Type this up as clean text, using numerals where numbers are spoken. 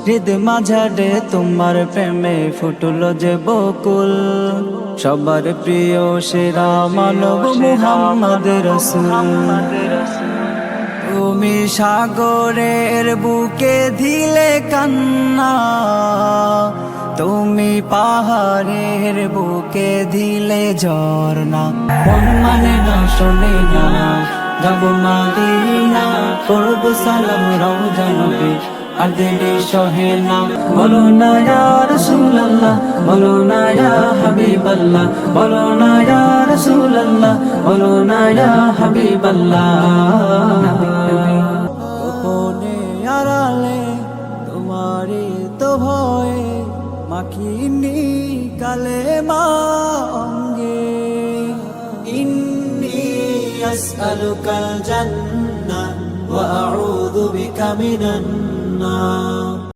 হৃদ মাঝারে তোমার প্রেমে ফুটল যে বকুল, সবার প্রিয় সেরা মানব মুহাম্মদ রাসূল। তুমি সাগরের বুকে দিলে কান্না, তুমি পাহাড়ের বুকে দিলে ঝরনা। মন মানে না শোনে না, যাব মদিনা, করব সালাম রওজা নবী আর দিলে সহে না। বলো না ইয়া রাসূলুল্লাহ, বলো না ইয়া হাবিবাল্লাহ, বলো না ইয়া রাসূলুল্লাহ, বলো না ইয়া হাবিবাল্লাহ। গোপনে আড়ালে তোমারই তো ভয়ে মাখিনি কালেমা অঙ্গে। ইন্নী আসআলুকাল জান্নাহ ওয়া আউযু বিকা মিনান নার।